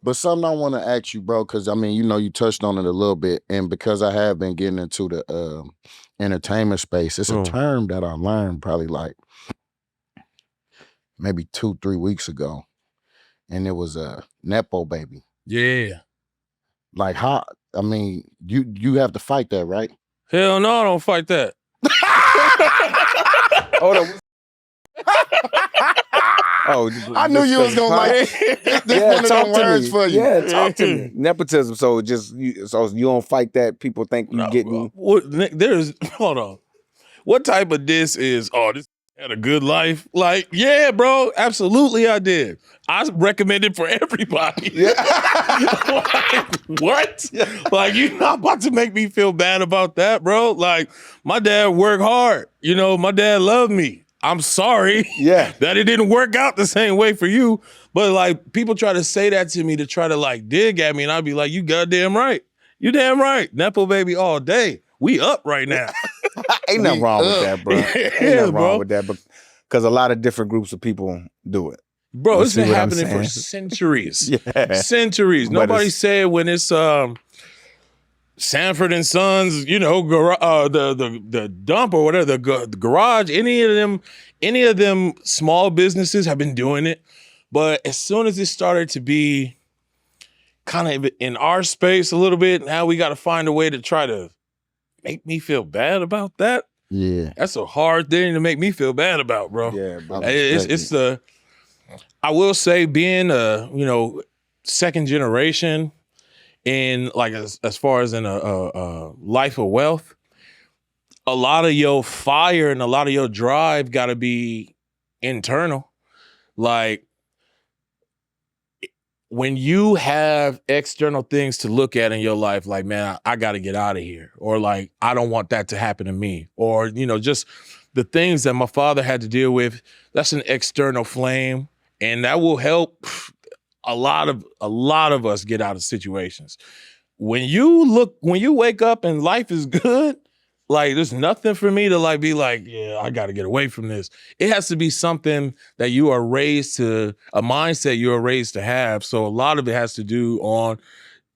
But something I want to ask you, bro, because I mean, you touched on it a little bit, and because I have been getting into the entertainment space, it's a term that I learned probably like maybe 2-3 weeks ago, and it was a nepo baby. Yeah. Like how? I mean, you have to fight that, right? Hell no, I don't fight that. Hold on. I knew you was gonna like this one of them words for you. Yeah, talk to me. Nepotism. So so you don't fight that. People think you getting. Hold on. What type of diss is? Oh, this had a good life. Like, yeah, bro, absolutely, I did. I recommend it for everybody. Yeah. Like, what? Like, you're not about to make me feel bad about that, bro. Like, my dad worked hard. My dad loved me. I'm sorry that it didn't work out the same way for you. But like people try to say that to me to try to like dig at me, and I'd be like, you goddamn right. You damn right. Nepo baby all day. We up right now. Ain't nothing wrong with that, bro. Ain't nothing wrong with that, because a lot of different groups of people do it. Bro, it's been happening for centuries. Centuries. Nobody said when it's Sanford and Sons, the dump or whatever, the garage, any of them small businesses have been doing it. But as soon as it started to be kind of in our space a little bit, now we got to find a way to try to make me feel bad about that. Yeah. That's a hard thing to make me feel bad about, bro. Yeah, bro. I will say being second generation, in like as far as in a life of wealth, a lot of your fire and a lot of your drive got to be internal. Like when you have external things to look at in your life, like, man, I got to get out of here, or like, I don't want that to happen to me, or, just the things that my father had to deal with, that's an external flame, and that will help a lot of us get out of situations. When you wake up and life is good, like there's nothing for me to like be like, yeah, I got to get away from this. It has to be something that you are raised to, a mindset you are raised to have. So a lot of it has to do on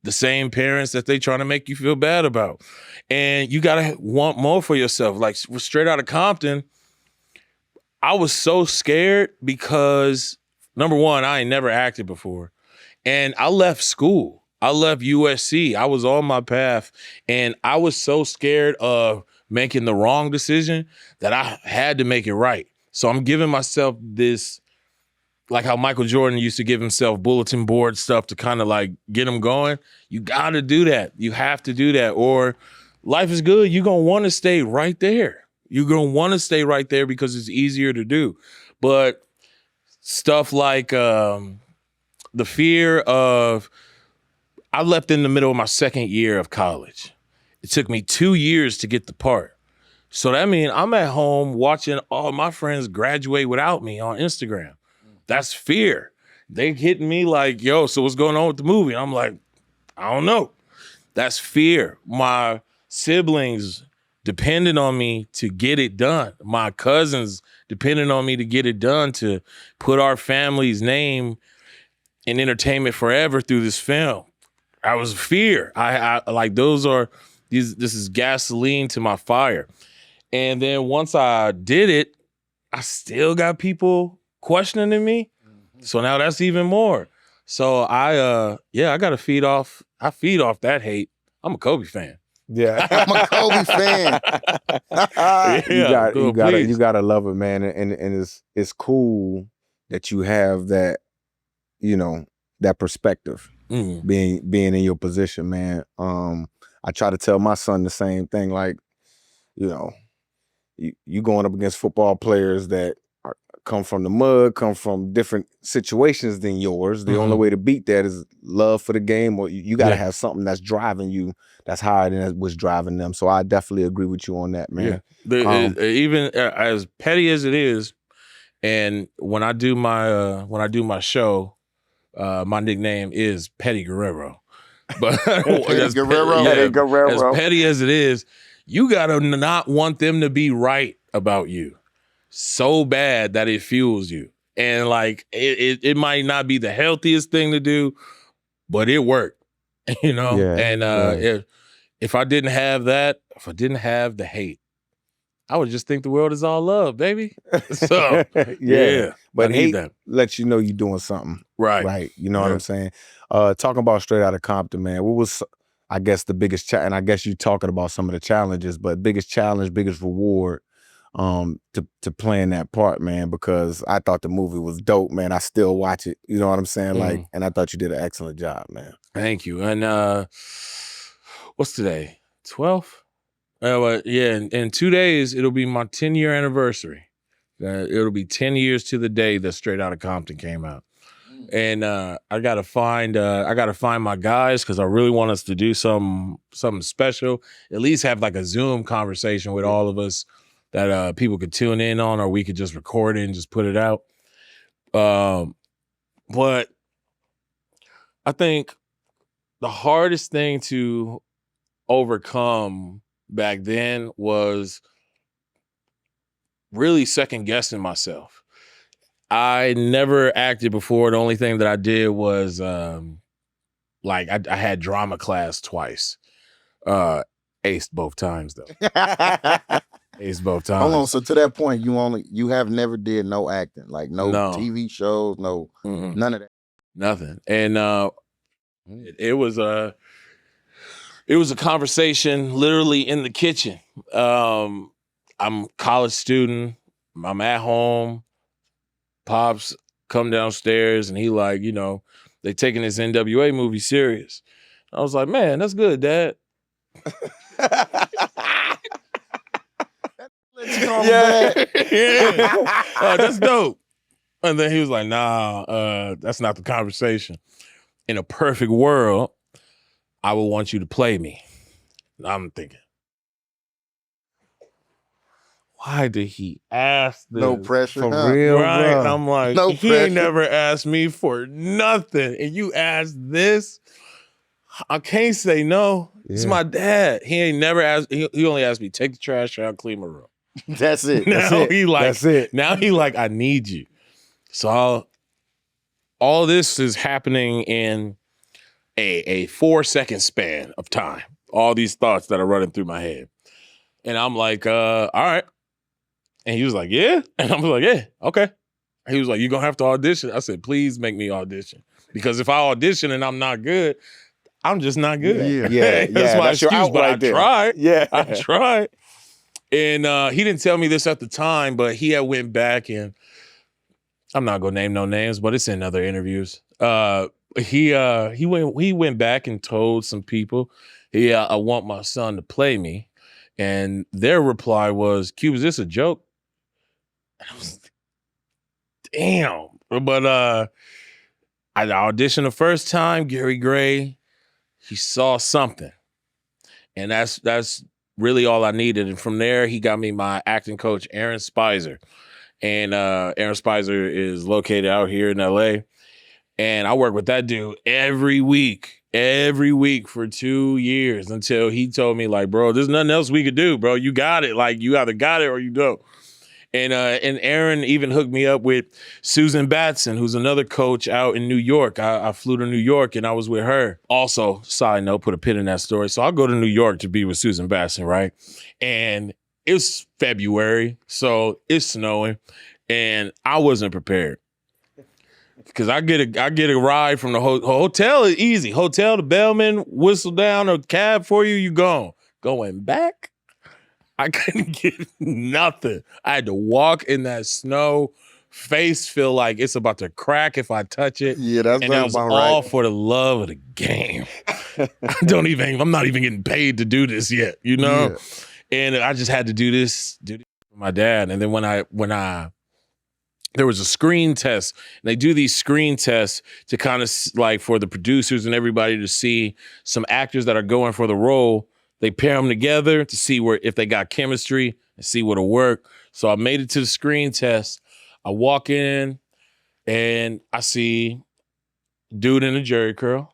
the same parents that they trying to make you feel bad about. And you got to want more for yourself. Like straight out of Compton, I was so scared because number one, I ain't never acted before. And I left school. I left USC. I was on my path. And I was so scared of making the wrong decision that I had to make it right. So I'm giving myself this, like how Michael Jordan used to give himself bulletin board stuff to kind of like get him going. You got to do that. You have to do that. Or life is good. You're going to want to stay right there. You're going to want to stay right there because it's easier to do. But stuff like the fear of, I left in the middle of my second year of college. It took me 2 years to get the part. So that means I'm at home watching all my friends graduate without me on Instagram. That's fear. They hitting me like, yo, so what's going on with the movie? I'm like, I don't know. That's fear. My siblings depended on me to get it done. My cousins depended on me to get it done, to put our family's name in entertainment forever through this film. I was fear. I like this is gasoline to my fire. And then once I did it, I still got people questioning me. So now that's even more. So I got to feed off that hate. I'm a Kobe fan. Yeah. I'm a Kobe fan. You gotta love it, man. And it's cool that you have that, that perspective. Being in your position, man. I try to tell my son the same thing. Like, you going up against football players that come from the mud, come from different situations than yours. The only way to beat that is love for the game, or you got to have something that's driving you, that's higher than what's driving them. So I definitely agree with you on that, man. Yeah. Even as petty as it is, and when I do my show, my nickname is Petty Guerrero. But as petty as it is, you gotta not want them to be right about you so bad that it fuels you. And like it might not be the healthiest thing to do, but it worked, you know? Yeah, And right. if I didn't have that, if I didn't have the hate, I would just think the world is all love, baby. So, Yeah. yeah, I But need hate that. lets you know you're doing something Right. right. You know what Yeah. I'm saying? Talking about straight out of Compton, man. What was, I guess, the biggest and I guess you talking about some of the challenges, but biggest challenge, biggest reward to playing that part, man, because I thought the movie was dope, man. I still watch it. You know what I'm saying? Like, and I thought you did an excellent job, man. Thank you. And what's today? 12th? Yeah, in 2 days, it'll be my 10-year anniversary. It'll be 10 years to the day that Straight Outta Compton came out. And I gotta find my guys because I really want us to do something special. At least have like a Zoom conversation with all of us that people could tune in on, or we could just record it and just put it out. But I think the hardest thing to overcome back then was really second guessing myself. I never acted before. The only thing that I did was like I had drama class twice. Aced both times though. Aced both times. Hold on. So to that point, you have never did no acting, like no TV shows, none of that. Nothing. And it was a conversation literally in the kitchen. I'm a college student. I'm at home. Pops come downstairs and he like, you know, they taking this NWA movie serious. I was like, man, that's good, Dad. Yeah. That's dope. And then he was like, nah, that's not the conversation. In a perfect world, I would want you to play me. And I'm thinking, why did he ask this? No pressure. For real, Right? bro. And I'm like, No he pressure. ain't never asked me for nothing. And you asked this? I can't say no. It's my dad. He ain't never asked, he only asked me, take the trash out, clean my room. That's it. Now he like, That's it. now he like, I need you. So all this is happening in a 4-second span of time. All these thoughts that are running through my head. And I'm like, all right. And he was like, yeah? And I was like, yeah, okay. He was like, you're going to have to audition. I said, please make me audition. Because if I audition and I'm not good, I'm just not good. Yeah. That's my That's your excuse, out but right I there. tried. Yeah. I tried. And he didn't tell me this at the time, but he had went back and I'm not going to name no names, but it's in other interviews. He went back and told some people, I want my son to play me. And their reply was, Cube, is this a joke? And I was like, damn. But I auditioned the first time, Gary Gray, he saw something. And that's really all I needed. And from there, he got me my acting coach, Aaron Spicer. And Aaron Spicer is located out here in LA. And I worked with that dude every week for 2 years until he told me, like, bro, there's nothing else we could do, bro. You got it. Like, you either got it or you don't. And Aaron even hooked me up with Susan Batson, who's another coach out in New York. I flew to New York and I was with her. Also, side note, put a pin in that story. So I'll go to New York to be with Susan Batson, right? And it's February, so it's snowing. And I wasn't prepared. Because I get a ride from the hotel is easy. Hotel, the bellman, whistle down a cab for you, you gone. Going back, I couldn't get nothing. I had to walk in that snow, face feel like it's about to crack if I touch it. Yeah, that's and it was about all right. for the love of the game. I'm not even getting paid to do this yet, you know? Yeah. And I just had to do this with my dad. And then when I there was a screen test. And they do these screen tests to kind of like for the producers and everybody to see some actors that are going for the role. They pair them together to see if they got chemistry and see what'll work. So I made it to the screen test. I walk in and I see dude in a jerry curl.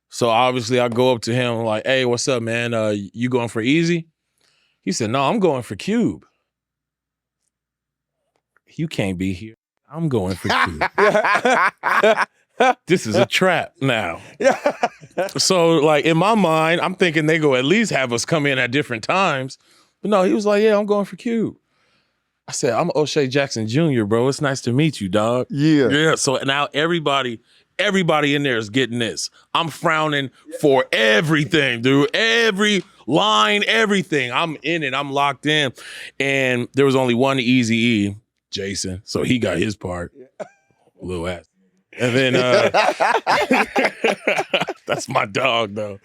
So obviously I go up to him like, hey, what's up, man? You going for easy? He said, no, I'm going for Cube. You can't be here. I'm going for Cube. this is a trap now. So like in my mind, I'm thinking they go at least have us come in at different times. But no, he was like, yeah, I'm going for Cube. I said, I'm O'Shea Jackson Jr., bro. It's nice to meet you, dog. Yeah. So now everybody in there is getting this. I'm frowning for everything, dude. Every line, everything. I'm in it. I'm locked in. And there was only one Eazy-E, Jason. So he got his part. Little ass. And then that's my dog though.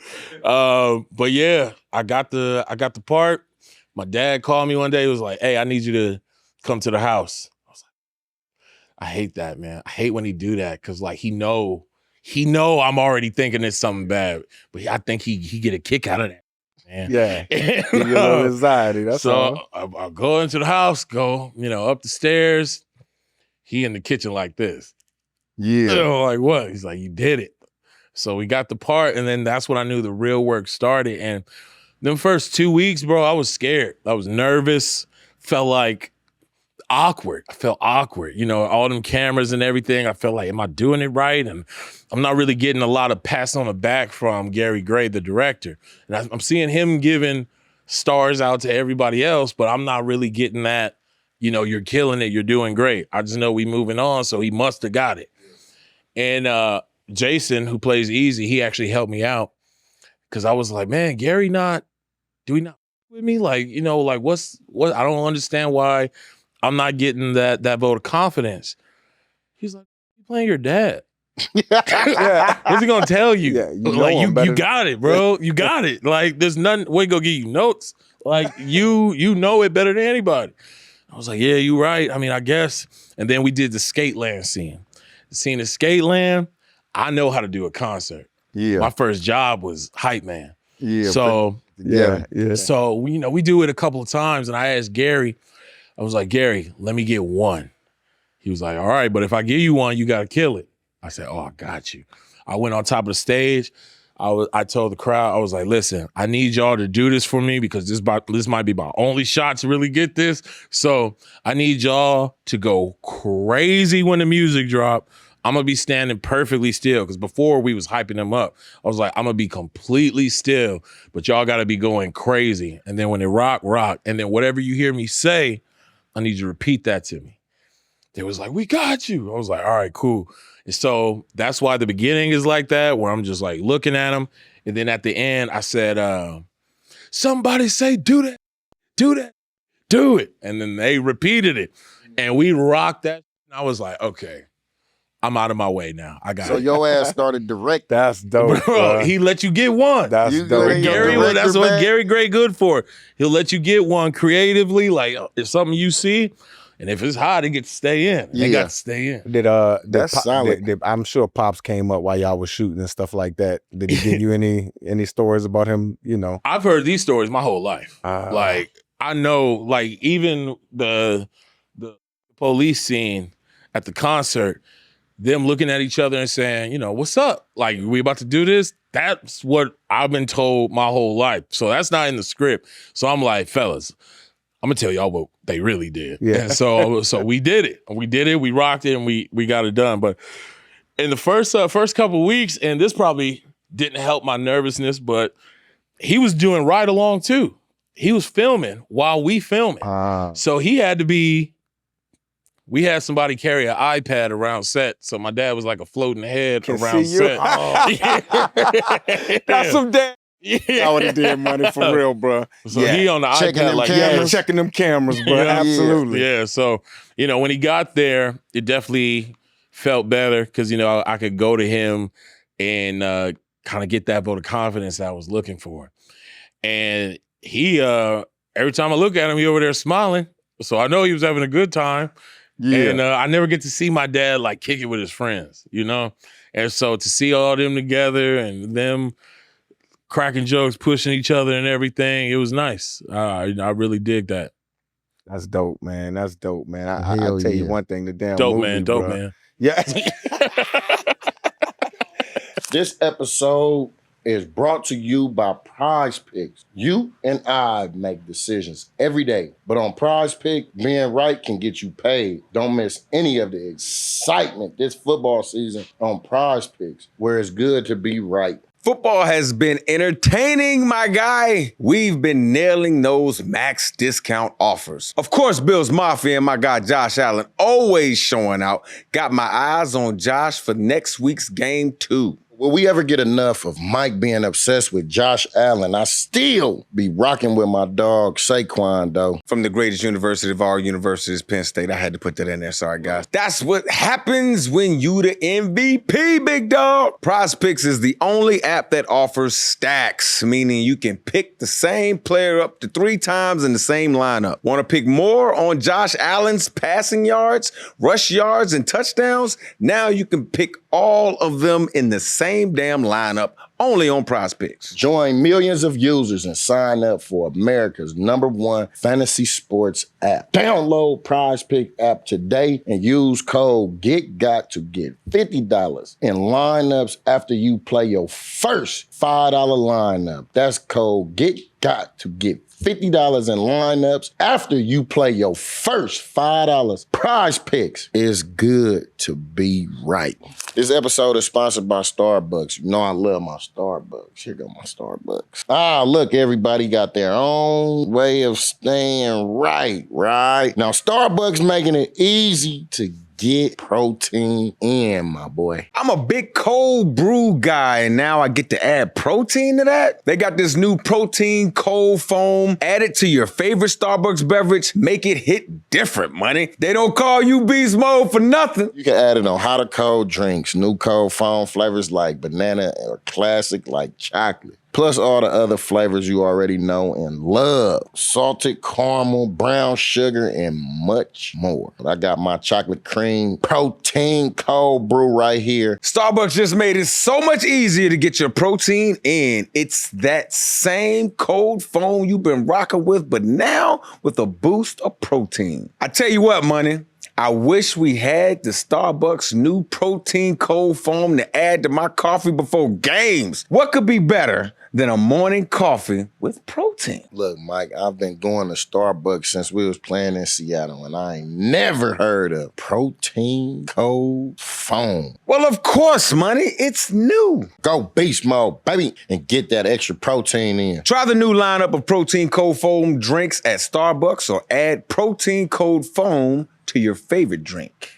But yeah, I got the part. My dad called me one day. He was like, hey, I need you to come to the house. I was like, I hate that, man. I hate when he do that because like he know I'm already thinking it's something bad, but I think he get a kick out of that, man. Yeah, give you a little anxiety. That's so all. I'll go into the house, go up the stairs. He in the kitchen like this. Yeah, Like what? He's like, you did it. So we got the part, and then that's when I knew the real work started. And them first 2 weeks, bro, I was scared. I was nervous. Felt like awkward. I felt awkward. All them cameras and everything. I felt like, am I doing it right? And I'm not really getting a lot of pats on the back from Gary Gray, the director. And I'm seeing him giving stars out to everybody else, but I'm not really getting that, you're killing it. You're doing great. I just know we moving on. So he must have got it. And Jason, who plays Easy, he actually helped me out. Cause I was like, man, Gary do we not with me? Like, like what? I don't understand why I'm not getting that vote of confidence. He's like, you playing your dad. What's he gonna tell you? Yeah, you got it, bro. You got it. Like, there's nothing. We gonna give you notes. Like, you know it better than anybody. I was like, yeah, you right. I mean, I guess. And then we did the Skateland scene. The scene at Skateland, I know how to do a concert. yeah. My first job was hype man. Yeah. So yeah. So we do it a couple of times, and I asked Gary. I was like, Gary, let me get one. He was like, all right, but if I give you one, you got to kill it. I said, oh, I got you. I went on top of the stage. I told the crowd, I was like, listen, I need y'all to do this for me because this might be my only shot to really get this. So I need y'all to go crazy when the music drop. I'm going to be standing perfectly still because before we was hyping them up. I was like, I'm going to be completely still, but y'all got to be going crazy. And then when it rock. And then whatever you hear me say, I need you to repeat that to me. They was like, we got you. I was like, all right, cool. And so that's why the beginning is like that, where I'm just like looking at them. And then at the end, I said, somebody say, do that, do it. And then they repeated it. And we rocked that. And I was like, okay, I'm out of my way now. I got it. So your ass started direct. That's dope, bro. He let you get one. That's You dope. ain't Gary, director, that's what man. Gary Gray good for. He'll let you get one creatively. Like if something you see, and if it's hot, it gets to stay in. They got to stay in. That's solid. I'm sure Pops came up while y'all was shooting and stuff like that. Did he give you any stories about him? I've heard these stories my whole life. Like I know, like even the police scene at the concert, them looking at each other and saying, what's up? Like, we about to do this? That's what I've been told my whole life. So that's not in the script. So I'm like, fellas, I'm gonna tell y'all what they really did. Yeah. And so we did it. We rocked it, and we got it done. But in the first couple of weeks, and this probably didn't help my nervousness, but he was doing ride along too. He was filming while we filming. So he had to be. We had somebody carry an iPad around set, so my dad was like a floating head around set. That's some damn. Yeah. I would have did money for real, bro. So he on the Checking iPad them like cameras. Checking them cameras, bro. Yeah. Absolutely. Yeah. So when he got there, it definitely felt better because I could go to him and kind of get that vote of confidence that I was looking for. And he every time I look at him, he over there smiling. So I know he was having a good time. Yeah. And I never get to see my dad like kick it with his friends, And so to see all them together and them cracking jokes, pushing each other and everything, it was nice. I really dig that. That's dope, man. That's dope, man. I'll tell you one thing, the damn dope movie, man, bro. dope man. Yeah. This episode is brought to you by Prize Picks. You and I make decisions every day, but on Prize Pick, being right can get you paid. Don't miss any of the excitement this football season on Prize Picks, where it's good to be right. Football has been entertaining, my guy. We've been nailing those max discount offers. Of course, Bills Mafia and my guy Josh Allen always showing out. Got my eyes on Josh for next week's game too. Will we ever get enough of Mike being obsessed with Josh Allen? I still be rocking with my dog Saquon, though. From the greatest university of all universities, Penn State. I had to put that in there. Sorry, guys. That's what happens when you the MVP, big dog. Prize Picks is the only app that offers stacks, meaning you can pick the same player up to 3 times in the same lineup. Want to pick more on Josh Allen's passing yards, rush yards, and touchdowns? Now you can pick all of them in the same damn lineup, only on Prize Picks. Join millions of users and sign up for America's #1 fantasy sports app. Download Prize Pick app today and use code GETGOT to get $50 in lineups after you play your first $5 lineup. That's code GETGOT to get $50 in lineups after you play your first $5. Prize Picks is good to be right. This episode is sponsored by Starbucks. You know I love my Starbucks. Here go my Starbucks. Look, everybody got their own way of staying right? Now, Starbucks making it easy to get protein in, my boy. I'm a big cold brew guy, and now I get to add protein to that. They got this new protein cold foam. Add it to your favorite Starbucks beverage. Make it hit different, money. They don't call you beast mode for nothing. You can add it on hot or cold drinks. New cold foam flavors like banana or classic like chocolate. Plus all the other flavors you already know and love. Salted caramel, brown sugar, and much more. I got my chocolate cream protein cold brew right here. Starbucks just made it so much easier to get your protein in. It's that same cold foam you've been rocking with, but now with a boost of protein. I tell you what, money. I wish we had the Starbucks new protein cold foam to add to my coffee before games. What could be better than a morning coffee with protein? Look, Mike, I've been going to Starbucks since we was playing in Seattle, and I ain't never heard of protein cold foam. Well, of course, money. It's new. Go beast mode, baby, and get that extra protein in. Try the new lineup of protein cold foam drinks at Starbucks or add protein cold foam to your favorite drink.